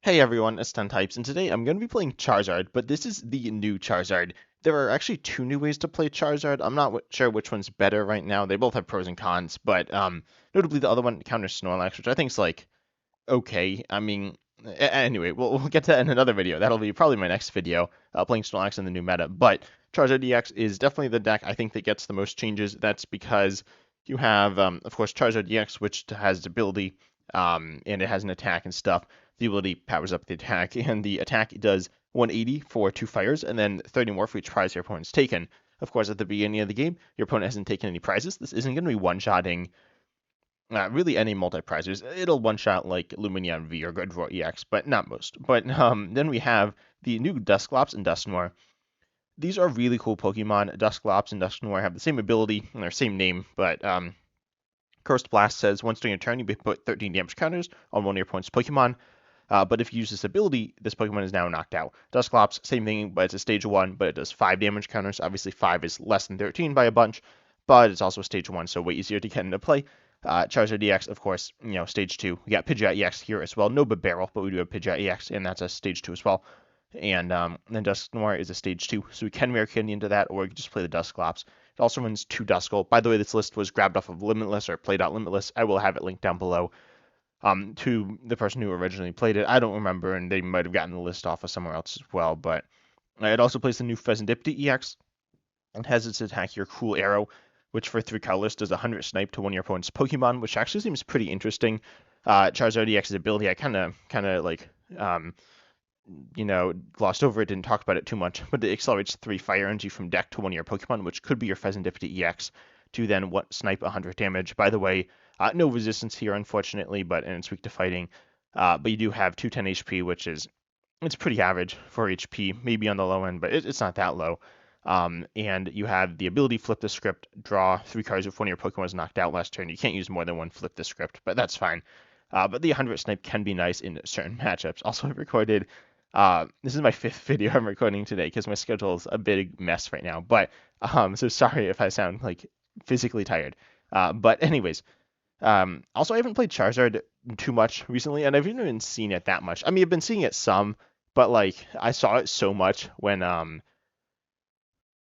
Hey everyone, it's Ten Types, and today I'm going to be playing Charizard, but this is the new Charizard. There are actually two new ways to play Charizard. I'm not sure which one's better right now. They both have pros and cons, but notably the other one counters Snorlax, which I think is like okay. I mean, anyway, we'll get to that in another video. That'll be probably my next video, playing Snorlax in the new meta. But Charizard EX is definitely the deck I think that gets the most changes. That's because you have, of course, Charizard EX, which has ability, and it has an attack and stuff. The ability powers up the attack, and the attack does 180 for 2 fires, and then 30 more for each prize your opponent's taken. Of course, at the beginning of the game, your opponent hasn't taken any prizes. This isn't going to be one-shotting really any multi-prizers. It'll one-shot like Lumineon V or Good Roar EX, but not most. But then we have the new Dusclops and Dusknoir. These are really cool Pokemon. Dusclops and Dusknoir have the same ability and their same name, but Cursed Blast says once during a turn you may put 13 damage counters on one of your opponent's Pokemon. But if you use this ability, this Pokemon is now knocked out. Dusclops, same thing, but it's a stage 1, but it does 5 damage counters. Obviously, 5 is less than 13 by a bunch, but it's also stage 1, so way easier to get into play. Charizard EX, of course, stage 2. We got Pidgeot EX here as well. No Barrel, but we do have Pidgeot EX, and that's a stage 2 as well. And then Dusknoir is a stage 2, so we can Rare Candy into that, or we can just play the Dusclops. It also runs 2 Duskull. By the way, this list was grabbed off of Limitless or Play.Limitless. I will have it linked down below. To the person who originally played it. I don't remember, and they might have gotten the list off of somewhere else as well. But it also plays the new Fezandipiti EX. It has its attack here, Cool Arrow, which for 3 colors does 100 snipe to one of your opponent's Pokemon, which actually seems pretty interesting. Charizard EX's ability, I kind of like, glossed over it, didn't talk about it too much, but it accelerates 3 Fire Energy from deck to one of your Pokemon, which could be your Fezandipiti EX, to then snipe 100 damage. By the way, no resistance here, unfortunately, and it's weak to fighting. But you do have 210 HP, which it's pretty average for HP, maybe on the low end, but it's not that low. And you have the ability Flip the Script, draw 3 cards if one of your Pokemon is knocked out last turn. You can't use more than one Flip the Script, but that's fine. But the 100 snipe can be nice in certain matchups. Also, I've recorded. This is my 5th video I'm recording today because my schedule is a big mess right now. But so sorry if I sound like physically tired. But anyways, also I haven't played Charizard too much recently, and I've even been seeing it that much. I mean, I've been seeing it some, but like I saw it so much when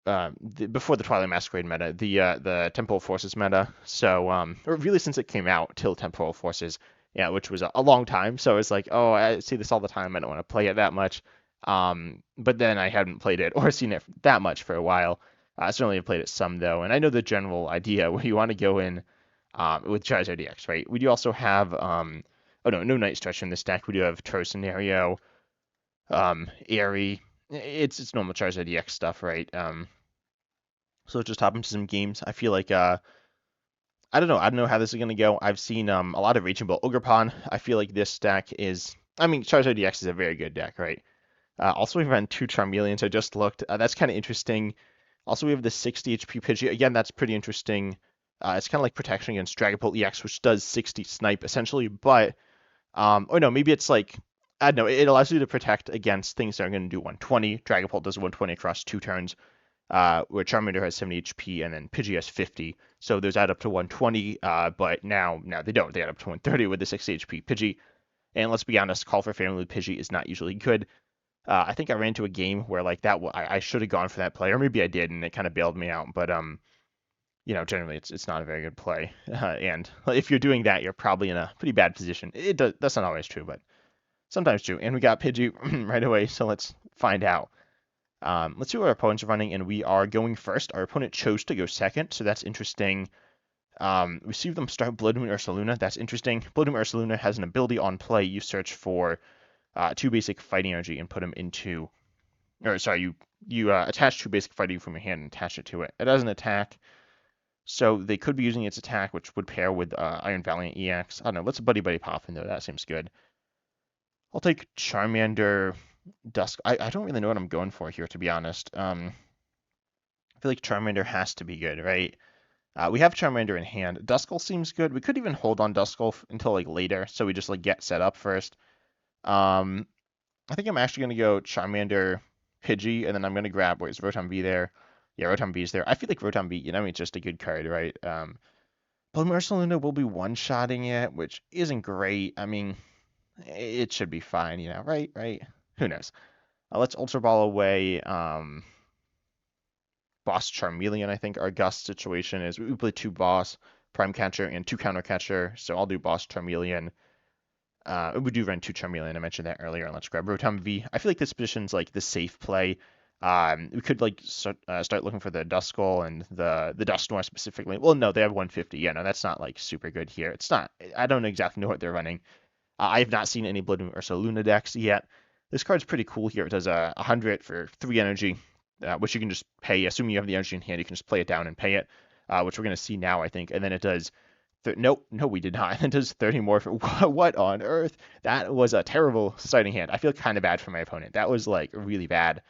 before the Twilight Masquerade meta, the Temporal Forces meta. So or really since it came out till Temporal Forces, yeah, which was a long time. So it's like, oh, I see this all the time. I don't want to play it that much. But then I hadn't played it or seen it that much for a while. I certainly have played it some though, and I know the general idea where you want to go in with Charizard EX, right? We do also have oh no Night Stretcher in this deck. We do have Turo Scenario, Eri. It's normal Charizard EX stuff, right? So let's just hop into some games. I feel like I don't know how this is gonna go. I've seen a lot of Raging Bull Ogerpon. I feel like this deck is, I mean, Charizard EX is a very good deck, right? Also, we've run 2 Charmeleons. I just looked. That's kind of interesting. Also, we have the 60 HP Pidgey. Again, that's pretty interesting. It's kind of like protection against Dragapult EX, which does 60 snipe essentially, but or no, maybe it's like, I don't know, it allows you to protect against things that are going to do 120. Dragapult does 120 across 2 turns, where Charmander has 70 HP and then Pidgey has 50. So those add up to 120, but now they don't. They add up to 130 with the 60 HP Pidgey. And let's be honest, Call for Family with Pidgey is not usually good. I think I ran into a game where like that I should have gone for that play, or maybe I did, and it kind of bailed me out. But generally it's not a very good play. And if you're doing that, you're probably in a pretty bad position. That's not always true, but sometimes true. And we got Pidgey right away, so let's find out. Let's see what our opponents are running, and we are going first. Our opponent chose to go second, so that's interesting. We see them start Blood Moon Ursaluna. That's interesting. Blood Moon Ursaluna has an ability on play. You search for 2 basic fighting energy and put them into, or sorry, you attach 2 basic fighting from your hand and attach it to it. It has an attack, so they could be using its attack, which would pair with Iron Valiant EX. I don't know. Let's Buddy-Buddy Poffin though. That seems good. I'll take Charmander Dusk. I don't really know what I'm going for here, to be honest. I feel like Charmander has to be good, right? We have Charmander in hand. Duskull seems good. We could even hold on Duskull until like later, so we just like get set up first. I think I'm actually gonna go Charmander Pidgey, and then I'm gonna grab, wait, is Rotom V there? Yeah, Rotom V is there. I feel like Rotom V, it's just a good card, right? But Ursaluna will be one-shotting it, which isn't great. I mean, it should be fine, you know, right? Right? Who knows? Let's Ultra Ball away. Boss Charmeleon, I think our Gust situation is we play 2 Boss, Prime Catcher, and 2 Counter Catcher. So I'll do Boss Charmeleon. We do run 2 Charmeleon. I mentioned that earlier. And let's grab Rotom V. I feel like this position's like the safe play. We could like start looking for the Duskull and the Dusknoir specifically. Well, no, they have 150. Yeah, no, that's not like super good here. It's not. I don't exactly know what they're running. I have not seen any Blood Moon Ursa Luna decks yet. This card's pretty cool here. It does 100 for 3 energy, which you can just pay. Assuming you have the energy in hand, you can just play it down and pay it, which we're going to see now, I think. And then it does... Nope, no, we did not. It does 30 more for... What on earth? That was a terrible starting hand. I feel kind of bad for my opponent. That was, like, really bad.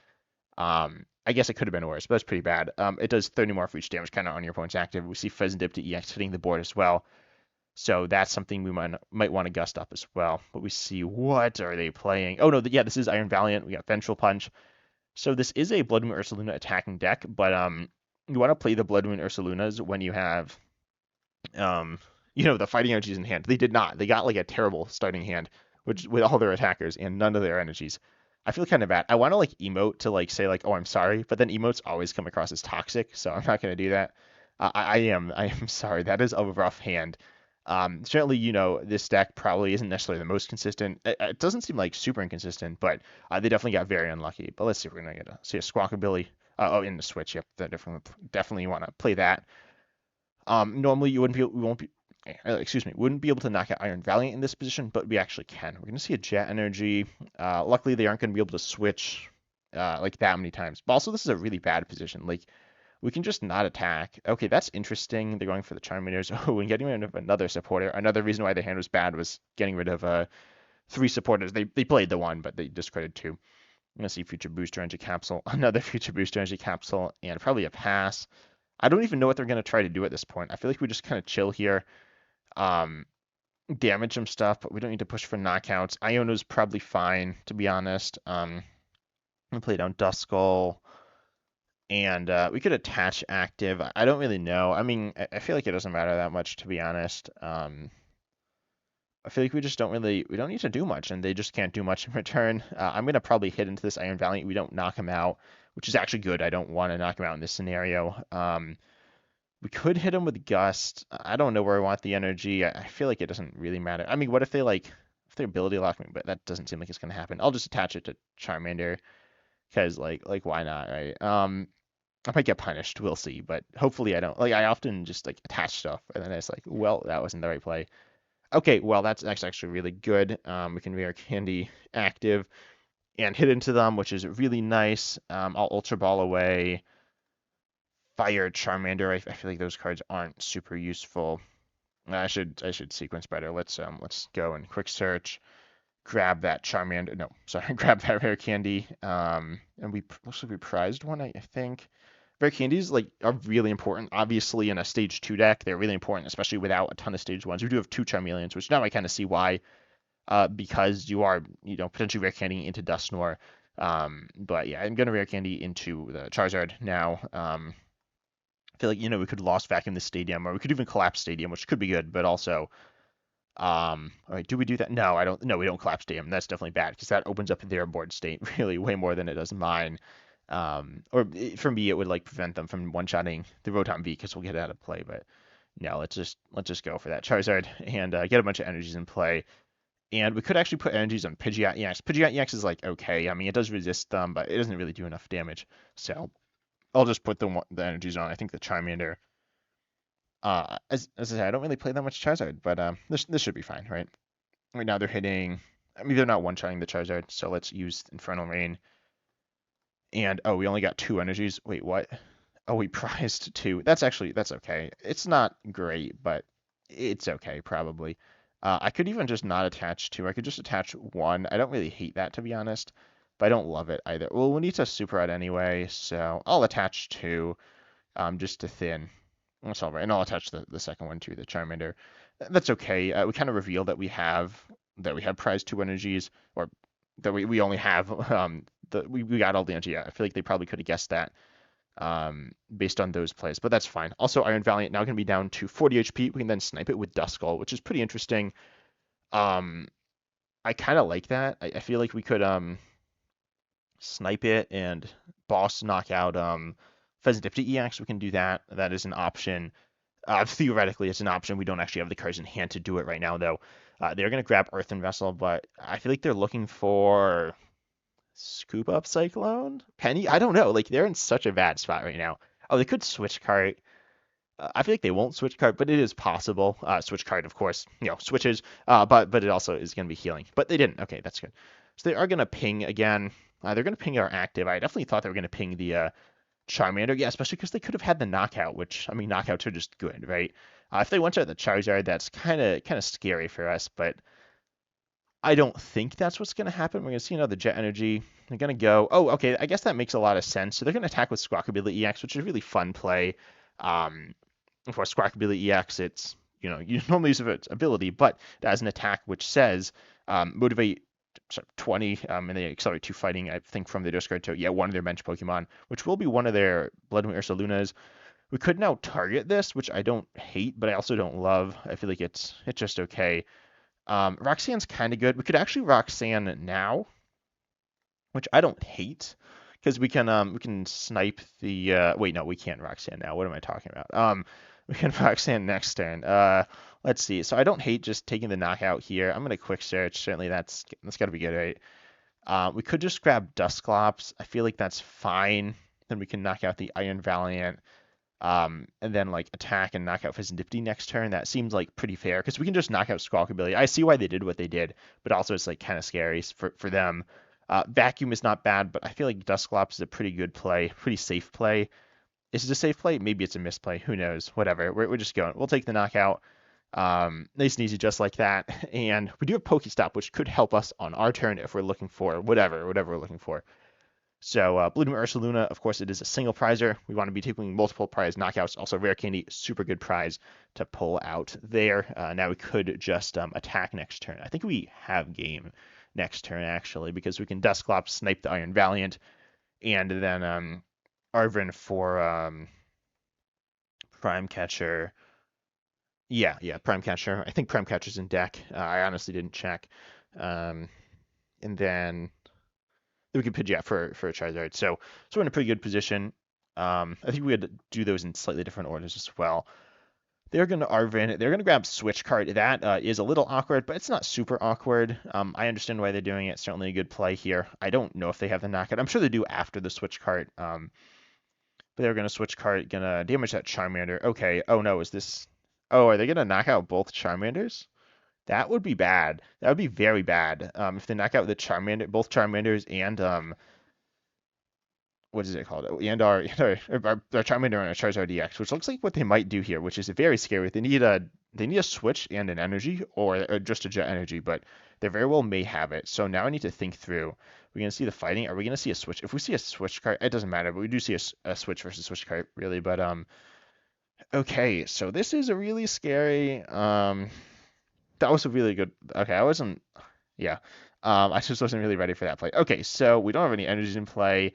I guess it could have been worse, but that's pretty bad. It does 30 more for each damage kind of on your opponent's active. We see Fezandipiti EX hitting the board as well. So that's something we might want to gust up as well. But we see, what are they playing? Oh, no, yeah, this is Iron Valiant. We got Ventral Punch. So this is a Blood Moon Ursaluna attacking deck, but you want to play the Blood Moon Ursalunas when you have, the fighting energies in hand. They did not. They got like a terrible starting hand, which with all their attackers and none of their energies. I feel kind of bad. I want to like emote to like say like, oh, I'm sorry, but then emotes always come across as toxic, so I'm not going to do that. I am sorry. That is a rough hand. Certainly, this deck probably isn't necessarily the most consistent. It doesn't seem like super inconsistent, but they definitely got very unlucky. But let's see if we're gonna see a Squawkabilly. In the Switch, yep, definitely want to play that. Normally we won't be able to knock out Iron Valiant in this position, but we actually can. We're gonna see a Jet Energy. Luckily, they aren't gonna be able to switch like that many times. But also, this is a really bad position. Like, we can just not attack. Okay, that's interesting. They're going for the Charmanders. Oh, and getting rid of another supporter. Another reason why their hand was bad was getting rid of 3 supporters. They played the 1, but they discarded 2. I'm going to see Future Booster Energy Capsule, another Future Booster Energy Capsule, and probably a pass. I don't even know what they're going to try to do at this point. I feel like we just kind of chill here. Damage some stuff, but we don't need to push for knockouts. Iono's probably fine, to be honest. I'm going to play down Duskull. And we could attach active. I don't really know. I mean, I feel like it doesn't matter that much, to be honest. I feel like we don't need to do much, and they just can't do much in return. I'm going to probably hit into this Iron Valiant. We don't knock him out, which is actually good. I don't want to knock him out in this scenario. We could hit him with Gust. I don't know where I want the energy. I feel like it doesn't really matter. I mean, what if they if they ability lock me? But that doesn't seem like it's going to happen. I'll just attach it to Charmander. Because, like, why not, right? I might get punished. We'll see. But hopefully I don't. Like, I often just, like, attach stuff. And then it's like, well, that wasn't the right play. Okay, well, that's actually really good. We can Rare Candy active and hit into them, which is really nice. I'll Ultra Ball away. Fire Charmander. I feel like those cards aren't super useful. I should sequence better. Let's go and quick search. Grab that Charmander. No, sorry, grab that Rare Candy. And looks like we prized one, I think. Rare Candies are really important. Obviously, in a Stage 2 deck, they're really important, especially without a ton of Stage 1s. We do have 2 Charmeleons, which now I kind of see why. Because you are, potentially Rare Candy into Dusknoir. But yeah, I'm gonna Rare Candy into the Charizard now. I feel like, we could Lost Vacuum the Stadium, or we could even Collapse Stadium, which could be good, but also... all right, do we do that? No, I don't. No, we don't Collapse Stadium. That's definitely bad because that opens up their board state really way more than it does mine. For me, it would prevent them from one-shotting the Rotom V because we'll get it out of play. But no, let's just go for that Charizard and get a bunch of energies in play. And we could actually put energies on Pidgeot EX. Pidgeot EX is okay. I mean, it does resist them, but it doesn't really do enough damage. So I'll just put the energies on. I think the Charmander. As I said, I don't really play that much Charizard, but this should be fine, right? Right now they're hitting... I mean, they're not one-shotting the Charizard, so let's use Infernal Rain. And, oh, we only got 2 energies. Wait, what? Oh, we prized 2. That's okay. It's not great, but it's okay, probably. I could even just not attach 2. I could just attach 1. I don't really hate that, to be honest, but I don't love it either. Well, we need to Super Rod anyway, so I'll attach 2 just to thin. That's all right. And I'll attach the second one too, the Charmander. That's okay. We kind of revealed that we have prized 2 energies, or that we only have we got all the energy. I feel like they probably could have guessed that based on those plays, but that's fine. Also, Iron Valiant now going to be down to 40 HP. We can then snipe it with Duskull, which is pretty interesting. I kind of like that. I feel like we could snipe it and boss knock out Fezandipiti EX. We can do that. That is an option. Theoretically, it's an option. We don't actually have the cards in hand to do it right now, though. They're going to grab Earthen Vessel, but I feel like they're looking for Scoop Up Cyclone? Penny? I don't know. Like, they're in such a bad spot right now. Oh, they could switch card. I feel like they won't switch card, but it is possible. Switch card, of course, switches, but it also is going to be healing. But they didn't. Okay, that's good. So they are going to ping again. They're going to ping our active. I definitely thought they were going to ping the Charmander. Yeah, especially because they could have had the knockout, which, I mean, knockouts are just good, right? If they went to the Charizard, that's kind of scary for us, but I don't think that's what's going to happen. We're going to see another Jet Energy. They're going to go, oh, okay, I guess that makes a lot of sense. So they're going to attack with Squawkabilly EX, which is a really fun play. For Squawkabilly EX, it's, you normally use its ability, but it has an attack which says motivate 20, and they accelerate 2 fighting, I think, from the discard to, one of their bench Pokemon, which will be one of their Blood Moon Ursa Lunas. We could now target this, which I don't hate, but I also don't love. I feel like it's just okay. Roxanne's kind of good. We could actually Roxanne now, which I don't hate, because we can snipe the wait, no, we can't Roxanne now. What am I talking about? We can Roxanne next turn. Let's see. So I don't hate just taking the knockout here. I'm gonna quick search. Certainly that's gotta be good, right? We could just grab Dusclops. I feel like that's fine. Then we can knock out the Iron Valiant. And then like attack and knock out Fezandipiti next turn. That seems like pretty fair because we can just knock out Squawkabilly. I see why they did what they did, but also it's like kind of scary for them. Vacuum is not bad, but I feel like Dusclops is a pretty good play, pretty safe play. Is it a safe play? Maybe it's a misplay. Who knows? Whatever. We're just going. We'll take the knockout. Nice and easy, just like that. And we do have Pokestop, which could help us on our turn if we're looking for whatever we're looking for. So Blue Moon Ursa Luna, of course, it is a single prizer. We want to be taking multiple prize knockouts. Also, Rare Candy, super good prize to pull out there. Now we could just attack next turn. I think we have game next turn, actually, because we can Dusclops, snipe the Iron Valiant, and then Arven for Prime Catcher. Yeah, Prime Catcher. I think Prime Catcher's in deck. I honestly didn't check. And then we could Pidgeot for a Charizard. So we're in a pretty good position. I think we had to do those in slightly different orders as well. They're going to Arven. They're going to grab Switch Card. That is a little awkward, but it's not super awkward. I understand why they're doing it. Certainly a good play here. I don't know if they have the knockout. I'm sure they do after the Switch Card. But they're going to Switch Card, going to damage that Charmander. Okay. Oh, no. Is this... Oh, are they going to knock out both Charmanders? That would be bad. That would be very bad. If they knock out the both Charmanders and what is it called? And our Charmander and our Charizard EX, which looks like what they might do here, which is very scary. They need a switch and an energy, or just a Jet Energy, but they very well may have it. So now I need to think through. We're gonna see the fighting. Are we gonna see a switch? If we see a switch card, it doesn't matter, but we do see a switch versus switch card, really. But okay, so this is a really scary. That was a really good. Okay, I wasn't. Yeah. I just wasn't really ready for that play. Okay, so we don't have any energies in play,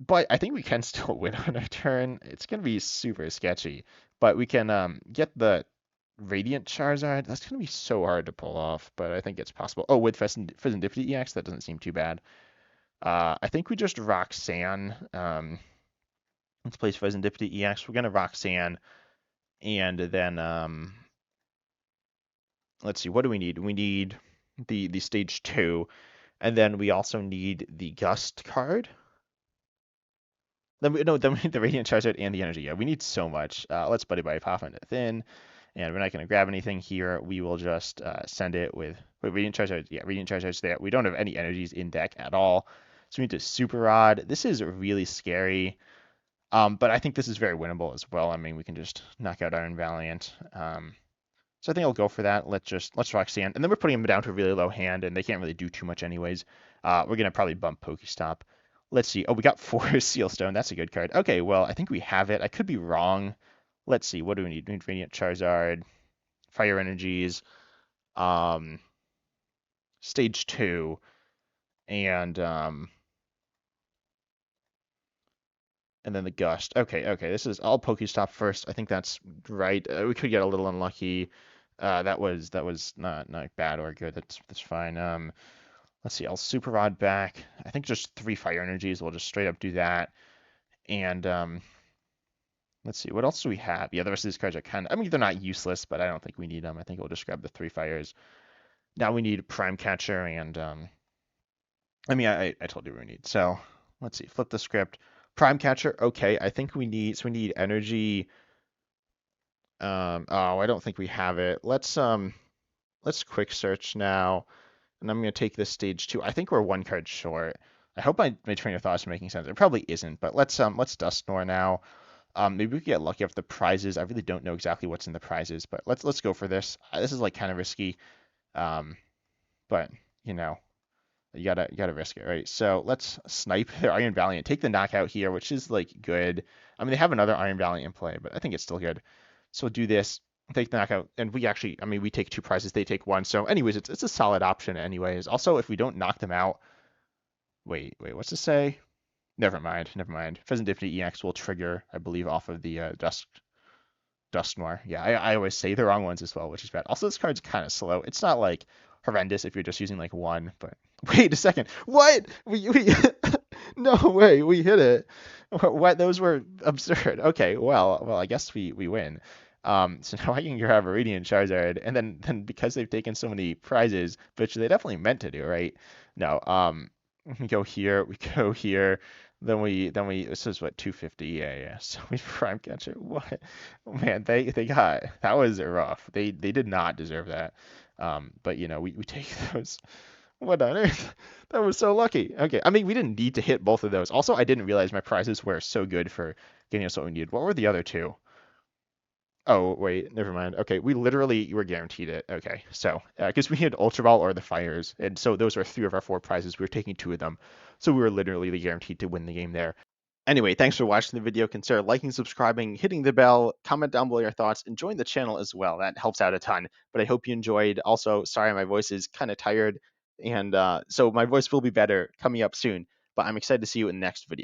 but I think we can still win on our turn. It's gonna be super sketchy, but we can get the Radiant Charizard. That's gonna be so hard to pull off, but I think it's possible. Oh, with Fezandipiti EX, that doesn't seem too bad. I think we just Roxanne. Let's place Fezandipiti EX. We're gonna Roxanne, and then let's see, what do we need? We need the stage 2, and then we also need the Gust card. Then we need the Radiant Charizard and the energy. Yeah, we need so much. Let's Buddy-Buddy Poffin TEF, and we're not going to grab anything here. We will just send it with Radiant Charizard. Yeah, Radiant Charizard's there. We don't have any energies in deck at all. So we need to Super Rod. This is really scary. But I think this is very winnable as well. I mean, we can just knock out Iron Valiant. So I think I'll go for that. Let's Roxanne. And then we're putting them down to a really low hand, and they can't really do too much anyways. We're going to probably bump Pokestop. Let's see. Oh, we got 4 Sealstone. That's a good card. Okay, well, I think we have it. I could be wrong. Let's see. What do we need? We need Radiant Charizard, Fire Energies, Stage 2, and then the Gust. Okay. This is all Pokestop first. I think that's right. We could get a little unlucky. That was not bad or good. That's fine. Let's see. I'll Super Rod back. I think just 3 Fire Energies. We'll just straight up do that. And let's see. What else do we have? Yeah, the rest of these cards are kind of. I mean, they're not useless, but I don't think we need them. I think we'll just grab the 3 Fires. Now we need Prime Catcher and I mean, I told you we need. So let's see. Flip the script. Prime Catcher. Okay. I think we need energy. Oh, I don't think we have it. Let's quick search now, and I'm gonna take this stage 2. I think we're 1 card short. I hope my train of thought is making sense. It probably isn't, but let's Dusknoir now. Maybe we can get lucky off the prizes. I really don't know exactly what's in the prizes, but let's go for this. This is like kind of risky, but you know, you gotta risk it, right? So let's snipe their Iron Valiant. Take the knockout here, which is like good. I mean, they have another Iron Valiant in play, but I think it's still good. So we'll do this, take the knockout, and we actually, I mean, we take 2 prizes, they take 1. So anyways, it's a solid option anyways. Also, if we don't knock them out, wait, what's this say? Never mind. Fezandipiti EX will trigger, I believe, off of the Dusknoir. Yeah, I always say the wrong ones as well, which is bad. Also, this card's kind of slow. It's not like horrendous if you're just using like 1, but wait a second. What? We no way, we hit it. What? Those were absurd. Okay, well, I guess we win. So now I can grab a Radiant Charizard, and then because they've taken so many prizes, which they definitely meant to do, right? No, we go here, then we this is what 250, yeah. So we Prime Catcher. What? Man, they got that was rough. They did not deserve that. But you know we take those. What on earth? That was so lucky. Okay, I mean, we didn't need to hit both of those. Also, I didn't realize my prizes were so good for getting us what we needed. What were the other 2? Oh, wait, never mind. Okay, we literally were guaranteed it. Okay, so, because we had Ultra Ball or the Fires, and so those are 3 of our 4 prizes. We were taking 2 of them. So we were literally guaranteed to win the game there. Anyway, thanks for watching the video. Consider liking, subscribing, hitting the bell, comment down below your thoughts, and join the channel as well. That helps out a ton. But I hope you enjoyed. Also, sorry my voice is kind of tired, and so my voice will be better coming up soon. But I'm excited to see you in the next video.